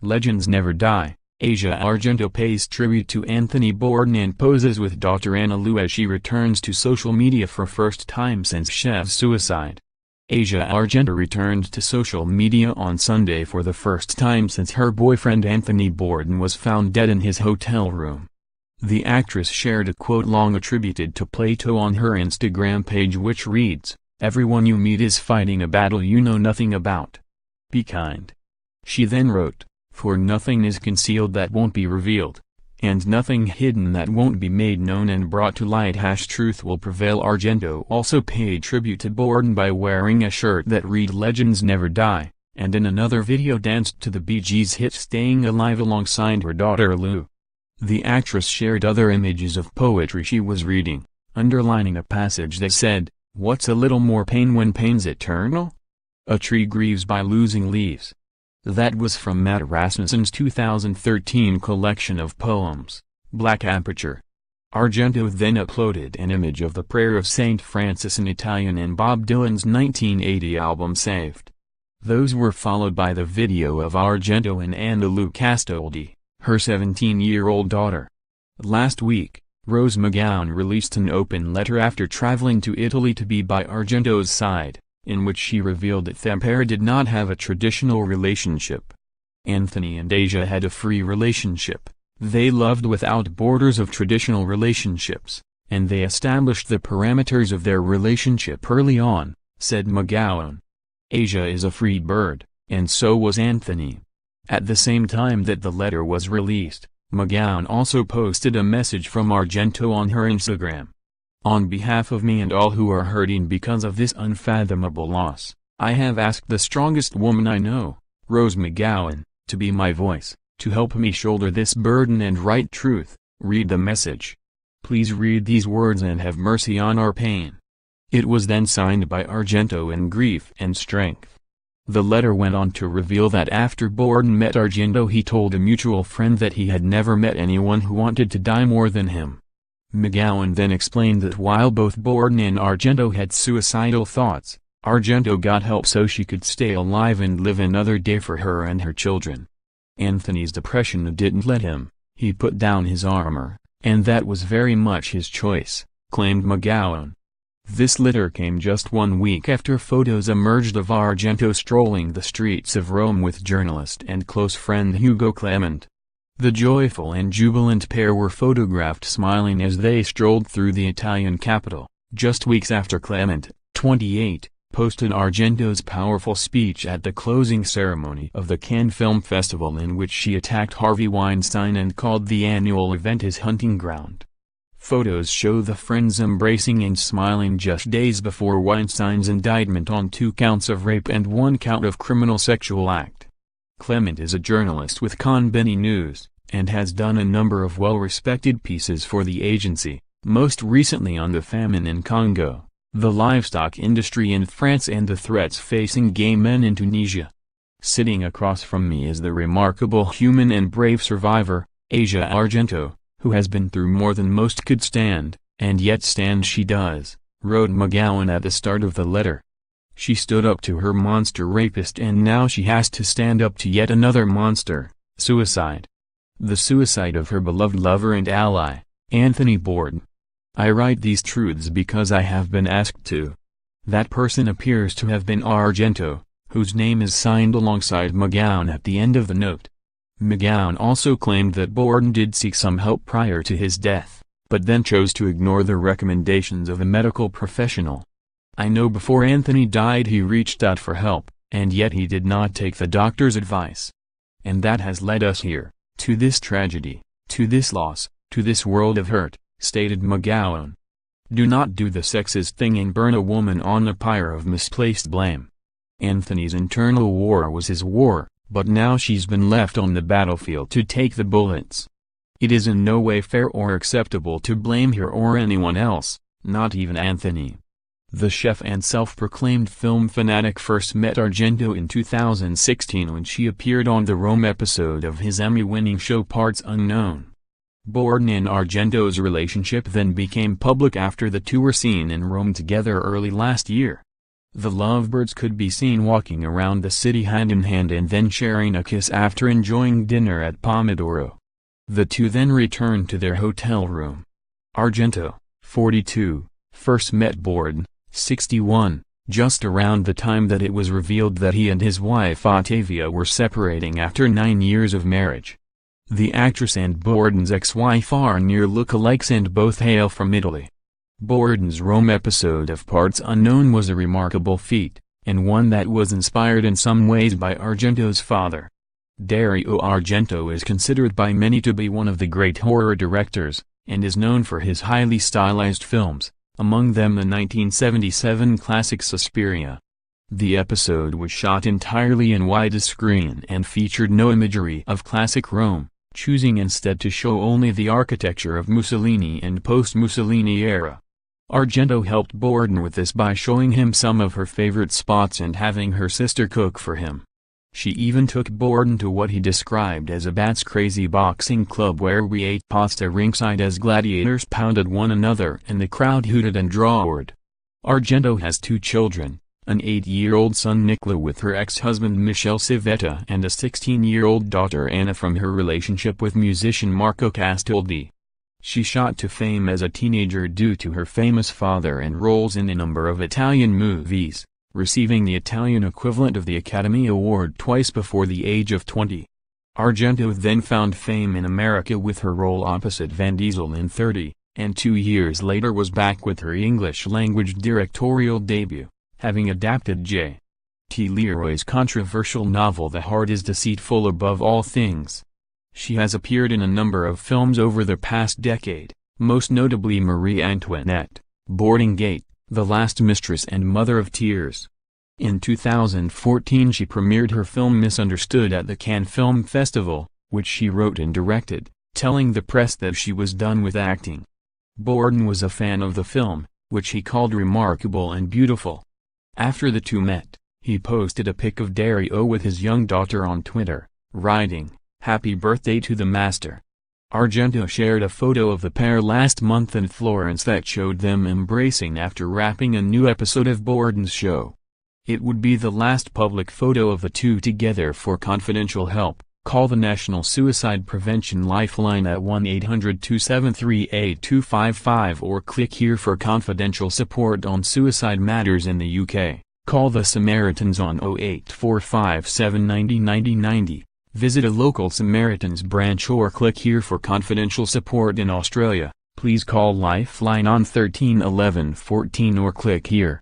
Legends never die. Asia Argento pays tribute to Anthony Bourdain and poses with Dr. Anna Lou as she returns to social media for first time since chef's suicide. Asia Argento returned to social media on Sunday for the first time since her boyfriend Anthony Bourdain was found dead in his hotel room. The actress shared a quote long attributed to Plato on her Instagram page, which reads, "Everyone you meet is fighting a battle you know nothing about. Be kind." She then wrote, "For nothing is concealed that won't be revealed, and nothing hidden that won't be made known and brought to light. Truth will prevail." Argento also paid tribute to Bourdain by wearing a shirt that read "Legends never die," and in another video danced to the Bee Gees' hit "Staying Alive" alongside her daughter Lou. The actress shared other images of poetry she was reading, underlining a passage that said, "What's a little more pain when pain's eternal? A tree grieves by losing leaves." That was from Matt Rasmussen's 2013 collection of poems, Black Aperture. Argento then uploaded an image of the Prayer of St. Francis in Italian in Bob Dylan's 1980 album Saved. Those were followed by the video of Argento and Anna Lou Castoldi, her 17-year-old daughter. Last week, Rose McGowan released an open letter after traveling to Italy to be by Argento's side, in which she revealed that the pair did not have a traditional relationship. Anthony and Asia had a free relationship. They loved without borders of traditional relationships, and they established the parameters of their relationship early on, said McGowan. Asia is a free bird, and so was Anthony. At the same time that the letter was released, McGowan also posted a message from Argento on her Instagram. "On behalf of me and all who are hurting because of this unfathomable loss, I have asked the strongest woman I know, Rose McGowan, to be my voice, to help me shoulder this burden and write truth. Read the message. Please read these words and have mercy on our pain." It was then signed by Argento in grief and strength. The letter went on to reveal that after Bourdain met Argento, he told a mutual friend that he had never met anyone who wanted to die more than him. McGowan then explained that while both Bourdain and Argento had suicidal thoughts, Argento got help so she could stay alive and live another day for her and her children. Anthony's depression didn't let him, he put down his armor, and that was very much his choice, claimed McGowan. This letter came just 1 week after photos emerged of Argento strolling the streets of Rome with journalist and close friend Hugo Clement. The joyful and jubilant pair were photographed smiling as they strolled through the Italian capital, just weeks after Clement, 28, posted Argento's powerful speech at the closing ceremony of the Cannes Film Festival, in which she attacked Harvey Weinstein and called the annual event his hunting ground. Photos show the friends embracing and smiling just days before Weinstein's indictment on 2 counts of rape and 1 count of criminal sexual act. Clement is a journalist with Conbini News, and has done a number of well-respected pieces for the agency, most recently on the famine in Congo, the livestock industry in France and the threats facing gay men in Tunisia. Sitting across from me is the remarkable human and brave survivor, Asia Argento, who has been through more than most could stand, and yet stand she does, wrote McGowan at the start of the letter. She stood up to her monster rapist, and now she has to stand up to yet another monster, suicide. The suicide of her beloved lover and ally, Anthony Bourdain. I write these truths because I have been asked to. That person appears to have been Argento, whose name is signed alongside McGowan at the end of the note. McGowan also claimed that Bourdain did seek some help prior to his death, but then chose to ignore the recommendations of a medical professional. "I know before Anthony died he reached out for help, and yet he did not take the doctor's advice. And that has led us here, to this tragedy, to this loss, to this world of hurt," stated McGowan. Do not do the sexist thing and burn a woman on a pyre of misplaced blame. Anthony's internal war was his war, but now she's been left on the battlefield to take the bullets. It is in no way fair or acceptable to blame her or anyone else, not even Anthony. The chef and self-proclaimed film fanatic first met Argento in 2016 when she appeared on the Rome episode of his Emmy-winning show Parts Unknown. Bourdain and Argento's relationship then became public after the two were seen in Rome together early last year. The lovebirds could be seen walking around the city hand in hand and then sharing a kiss after enjoying dinner at Pomodoro. The two then returned to their hotel room. Argento, 42, first met Bourdain, 61, just around the time that it was revealed that he and his wife Ottavia were separating after 9 years of marriage. The actress and Bourdain's ex-wife are near look-alikes and both hail from Italy. Bourdain's Rome episode of Parts Unknown was a remarkable feat, and one that was inspired in some ways by Argento's father. Dario Argento is considered by many to be one of the great horror directors, and is known for his highly stylized films, among them the 1977 classic Suspiria. The episode was shot entirely in widescreen and featured no imagery of classic Rome, choosing instead to show only the architecture of Mussolini and post-Mussolini era. Argento helped Bourdain with this by showing him some of her favorite spots and having her sister cook for him. She even took Bourdain to what he described as a bat's crazy boxing club where we ate pasta ringside as gladiators pounded one another and the crowd hooted and roared. Argento has 2 children, an 8-year-old son Nicola with her ex-husband Michele Civetta and a 16-year-old daughter Anna from her relationship with musician Marco Castaldi. She shot to fame as a teenager due to her famous father and roles in a number of Italian movies, receiving the Italian equivalent of the Academy Award twice before the age of 20. Argento then found fame in America with her role opposite Vin Diesel in 30, and 2 years later was back with her English-language directorial debut, having adapted J. T. Leroy's controversial novel The Heart is Deceitful Above All Things. She has appeared in a number of films over the past decade, most notably Marie Antoinette, Boarding Gate, The Last Mistress and Mother of Tears. In 2014 she premiered her film Misunderstood at the Cannes Film Festival, which she wrote and directed, telling the press that she was done with acting. Bourdain was a fan of the film, which he called remarkable and beautiful. After the two met, he posted a pic of Dario with his young daughter on Twitter, writing, "Happy birthday to the master." Argento shared a photo of the pair last month in Florence that showed them embracing after wrapping a new episode of Bourdain's show. It would be the last public photo of the two together. For confidential help, call the National Suicide Prevention Lifeline at 1-800-273-8255 or click here for confidential support on suicide matters in the UK. Call the Samaritans on 0845 90 90 90. Visit a local Samaritans branch or click here for confidential support in Australia. Please call Lifeline on 13 11 14 or click here.